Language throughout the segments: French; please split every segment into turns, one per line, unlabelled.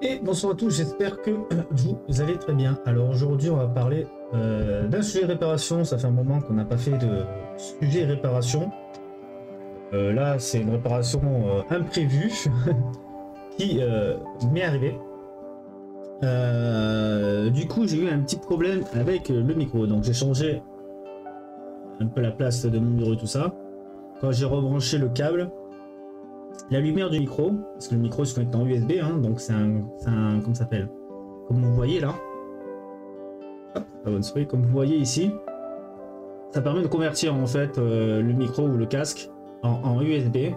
Et bonsoir à tous, j'espère que vous allez très bien. Alors aujourd'hui on va parler d'un sujet réparation. Ça fait un moment qu'on n'a pas fait de sujet réparation. Là c'est une réparation imprévue qui m'est arrivée. Du coup j'ai eu un petit problème avec le micro, donc j'ai changé un peu la place de mon micro et tout ça. Quand j'ai rebranché le câble, la lumière du micro, parce que le micro se connecte en USB, hein, donc c'est un comment ça s'appelle, comme vous voyez là, hop, comme vous voyez ici, ça permet de convertir en fait le micro ou le casque en USB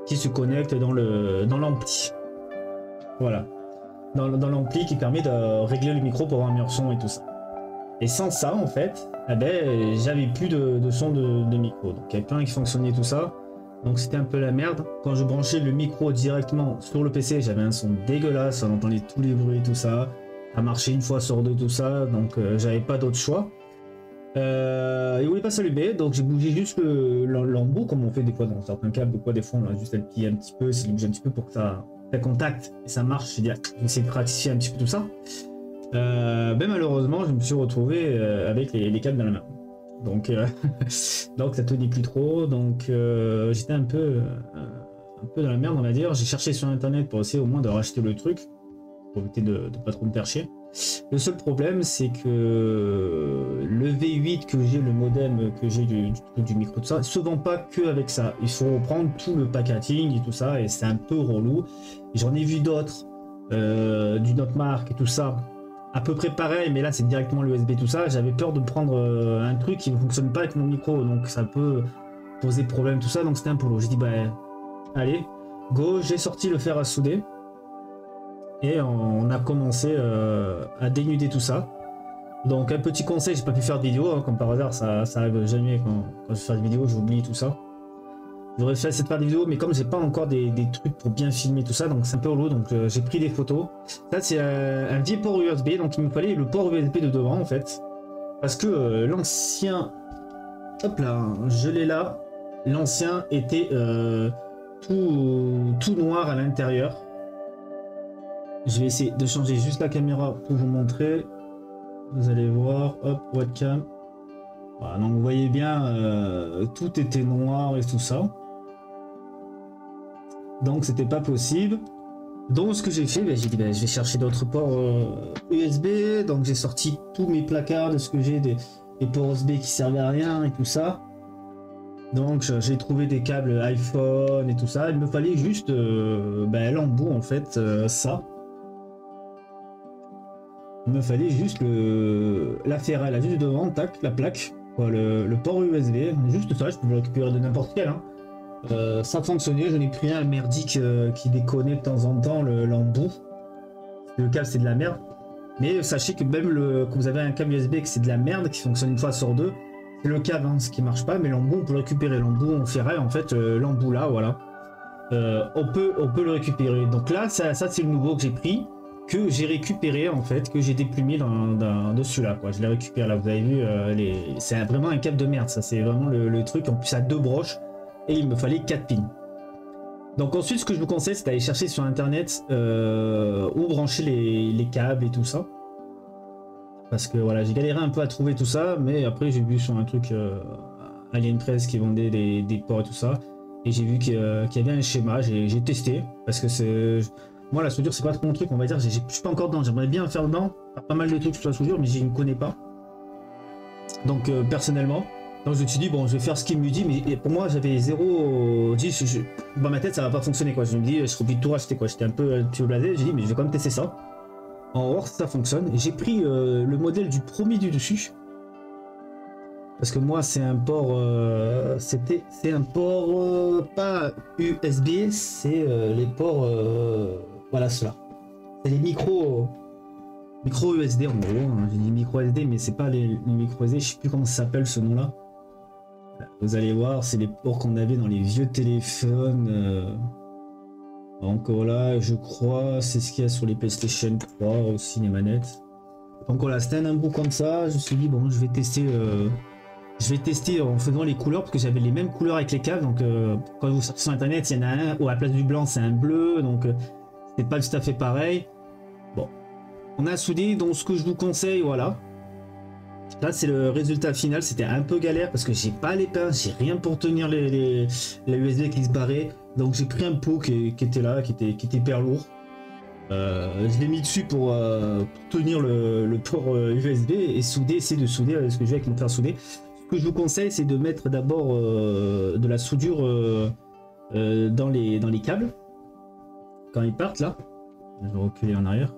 qui se connecte dans l'ampli. Voilà, dans l'ampli qui permet de régler le micro pour avoir un meilleur son et tout ça. Et sans ça en fait, eh ben, j'avais plus de son de micro, donc il y avait plein qui fonctionnait tout ça. Donc c'était un peu la merde. Quand je branchais le micro directement sur le PC, j'avais un son dégueulasse, on entendait tous les bruits, tout ça. Ça marchait une fois sur deux, tout ça, donc j'avais pas d'autre choix. Il voulait pas s'allumer, donc j'ai bougé juste l'embout, comme on fait des fois dans certains câbles, des fois on a juste appuyé un petit peu, c'est bougé un petit peu pour que ça contacte et ça marche. J'ai dit, j'essaie de pratiquer un petit peu tout ça. Mais malheureusement, je me suis retrouvé avec les câbles dans la main. Donc, donc ça tenait plus trop, donc j'étais un peu dans la merde, on va dire. J'ai cherché sur internet pour essayer au moins de racheter le truc, pour éviter de pas trop me faire chier. Le seul problème c'est que le V8 que j'ai, le modem que j'ai du micro, tout ça, se vend pas que avec ça. Il faut reprendre tout le packaging et tout ça, et c'est un peu relou. J'en ai vu d'autres d'une autre marque et tout ça, à peu près pareil, mais là c'est directement l'USB tout ça. J'avais peur de prendre un truc qui ne fonctionne pas avec mon micro, donc ça peut poser problème tout ça, donc c'était un peu lourd. J'ai dit bah allez, go, j'ai sorti le fer à souder et on a commencé à dénuder tout ça. Donc un petit conseil, j'ai pas pu faire de vidéo, hein, comme par hasard, ça arrive jamais quand je fais des vidéos, j'oublie tout ça. J'aurais fait cette part de vidéo, mais comme j'ai pas encore des trucs pour bien filmer tout ça, donc c'est un peu relou, donc j'ai pris des photos. Ça c'est un vieil port USB, donc il me fallait le port USB de devant en fait, parce que l'ancien, hop là, je l'ai là, l'ancien était tout noir à l'intérieur. Je vais essayer de changer juste la caméra pour vous montrer. Vous allez voir, hop, webcam. Voilà, donc vous voyez bien, tout était noir et tout ça. Donc c'était pas possible. Donc ce que j'ai fait, j'ai dit je vais chercher d'autres ports USB. Donc j'ai sorti tous mes placards de ce que j'ai, des ports USB qui servaient à rien et tout ça. Donc j'ai trouvé des câbles iPhone et tout ça. Il me fallait juste l'embout en fait, ça. Il me fallait juste la ferraille là juste devant, tac, la plaque. Le port USB, juste ça, je peux le récupérer de n'importe quel. Hein. Ça fonctionnait, j'en ai pris un merdique qui déconnait de temps en temps, l'embout. Le câble c'est de la merde. Mais sachez que même quand vous avez un câble USB que c'est de la merde, qui fonctionne une fois sur deux, c'est le câble hein, ce qui marche pas, mais l'embout on peut le récupérer. L'embout on ferraille en fait, l'embout là, voilà. On peut le récupérer. Donc là, ça c'est le nouveau que j'ai pris, que j'ai récupéré en fait, que j'ai déplumé dessus là quoi. Je l'ai récupéré là, vous avez vu, c'est vraiment un câble de merde, ça c'est vraiment le truc, en plus à deux broches, et il me fallait 4 pins. Donc ensuite ce que je vous conseille c'est d'aller chercher sur internet où brancher les câbles et tout ça. Parce que voilà, j'ai galéré un peu à trouver tout ça, mais après j'ai vu sur un truc AliExpress qui vendait des ports et tout ça, et j'ai vu qu'il y avait un schéma, j'ai testé, parce que c'est... Moi la soudure c'est pas trop mon truc, on va dire, je suis pas encore dedans, j'aimerais bien faire dedans, faire pas mal de trucs sur la soudure, mais je ne connais pas. Donc personnellement, donc je me suis dit bon je vais faire ce qu'il me dit, mais pour moi j'avais 0,10, dans ma tête ça va pas fonctionner quoi, je me dis je serais obligé de tout racheter quoi, j'étais un peu blasé, j'ai dit mais je vais quand même tester ça. On va voir si ça fonctionne. J'ai pris le modèle du premier du dessus. Parce que moi c'est un port c'est un port pas USB, c'est les ports voilà cela. C'est les micro USB en gros, hein. J'ai dit micro SD mais c'est pas les micro SD, je sais plus comment ça s'appelle ce nom là. Vous allez voir, c'est les ports qu'on avait dans les vieux téléphones. Encore là, je crois, c'est ce qu'il y a sur les PlayStation 3 aussi, les manettes. Donc voilà, c'était un bout comme ça. Je me suis dit bon, je vais tester en faisant les couleurs parce que j'avais les mêmes couleurs avec les câbles. Donc quand vous cherchez sur internet, il y en a un où à la place du blanc c'est un bleu, donc c'est pas tout à fait pareil. On a soudé, donc ce que je vous conseille, voilà. Là, c'est le résultat final. C'était un peu galère parce que j'ai pas les pinces, j'ai rien pour tenir la USB qui se barrait. Donc j'ai pris un pot qui était là, qui était hyper lourd. Je l'ai mis dessus pour tenir le port USB et souder, essayer de souder ce que j'ai avec mon fer soudé. Ce que je vous conseille, c'est de mettre d'abord de la soudure dans les câbles quand ils partent là. Je vais reculer en arrière.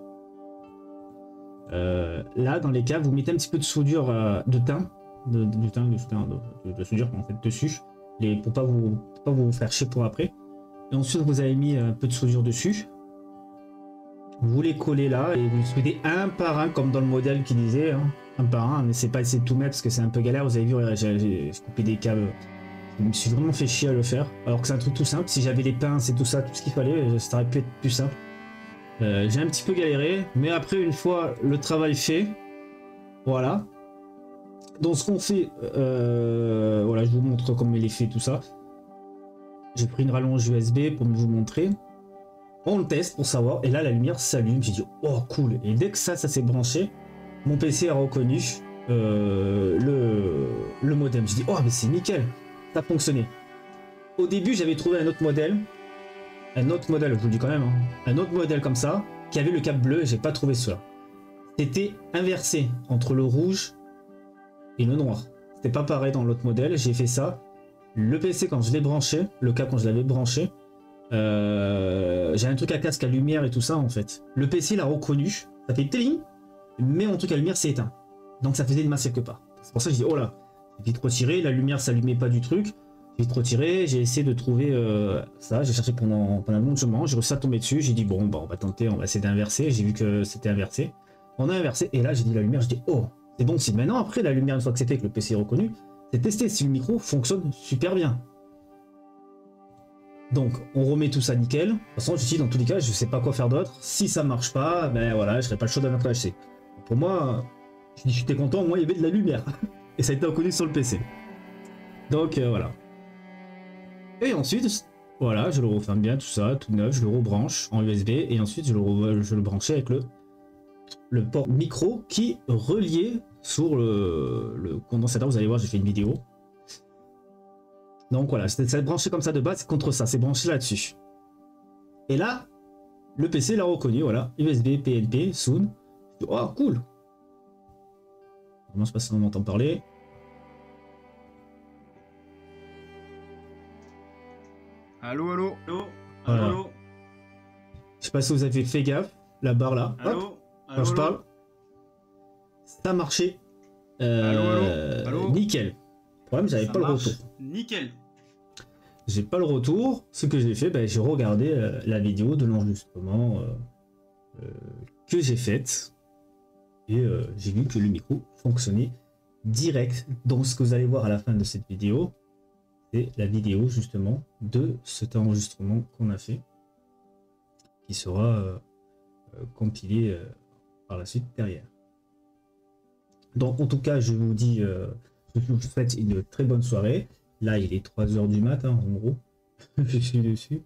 Là, dans les câbles, vous mettez un petit peu de soudure de thym, de soudure en fait dessus, pour pas vous faire chier pour après. Et ensuite, vous avez mis un peu de soudure dessus. Vous les collez là et vous soudez un par un, comme dans le modèle qui disait, hein, un par un. N'essayez pas d'essayer de tout mettre parce que c'est un peu galère. Vous avez vu, j'ai coupé des câbles. Je me suis vraiment fait chier à le faire. Alors que c'est un truc tout simple. Si j'avais les pinces et tout ça, tout ce qu'il fallait, ça aurait pu être plus simple. J'ai un petit peu galéré, mais après une fois le travail fait, voilà. Donc ce qu'on fait, voilà, je vous montre comment il est fait tout ça. J'ai pris une rallonge USB pour vous montrer. On le teste pour savoir, et là la lumière s'allume. J'ai dit oh cool, et dès que ça s'est branché, mon PC a reconnu le modem. J'ai dit oh mais c'est nickel, ça a fonctionné. Au début j'avais trouvé un autre modèle, je vous le dis quand même, hein, un autre modèle comme ça, qui avait le câble bleu, et j'ai pas trouvé cela. C'était inversé entre le rouge et le noir. C'était pas pareil dans l'autre modèle, j'ai fait ça. Le PC quand je l'ai branché, le câble quand je l'avais branché, j'ai un truc à casque à lumière et tout ça en fait. Le PC l'a reconnu, ça fait téling, mais mon truc à lumière s'est éteint. Donc ça faisait une masse quelque part. C'est pour ça que je dis oh là, j'ai vite retiré, la lumière s'allumait pas du truc. J'ai vite retiré, j'ai essayé de trouver ça, j'ai cherché pendant un long moment, j'ai réussi à tomber dessus, j'ai dit bon bah on va tenter, on va essayer d'inverser, j'ai vu que c'était inversé. On a inversé et là j'ai dit la lumière, je dis oh c'est bon, si maintenant après la lumière une fois que c'était que le PC est reconnu, c'est testé si le micro fonctionne super bien. Donc on remet tout ça nickel. De toute façon je dis dans tous les cas je sais pas quoi faire d'autre. Si ça marche pas, ben voilà, je serai pas le chaud d'un autre HC. Pour moi, je dis j'étais content, au moins il y avait de la lumière. Et ça a été reconnu sur le PC. Donc voilà. Et ensuite, voilà, je le referme bien tout ça, tout neuf, je le rebranche en USB et ensuite je le branchais avec le port micro qui est relié sur le condensateur. Vous allez voir, j'ai fait une vidéo. Donc voilà, c'est branché comme ça de base, c'est contre ça, c'est branché là-dessus. Et là, le PC l'a reconnu, voilà, USB, PNP, Soon. Oh, cool. Comment je sais pas si on m'entend parler.
Allô, allô, allô,
Voilà.
allô.
Je sais pas si vous avez fait gaffe, la barre là.
Allô,
Hop,
allô,
quand je
allô.
parle, ça a marché.
Allô.
Nickel. Le problème, j'avais
Ça
pas le
marche.
retour.
Nickel.
J'ai pas le retour. Ce que j'ai fait, ben, j'ai regardé la vidéo de l'enregistrement que j'ai faite. Et j'ai vu que le micro fonctionnait direct. Donc ce que vous allez voir à la fin de cette vidéo, c'est la vidéo justement de cet enregistrement qu'on a fait, qui sera compilé par la suite derrière. Donc en tout cas, je vous dis, je vous souhaite une très bonne soirée. Là, il est 3 h du matin, en gros. Je suis dessus.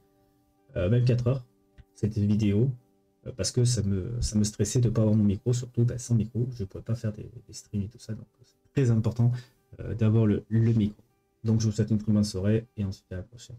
Même 4 h, cette vidéo. Parce que ça me stressait de ne pas avoir mon micro. Surtout, bah, sans micro, je ne pourrais pas faire des streams et tout ça. Donc, c'est très important d'avoir le micro. Donc, je vous souhaite une très bonne soirée et on se dit à la prochaine.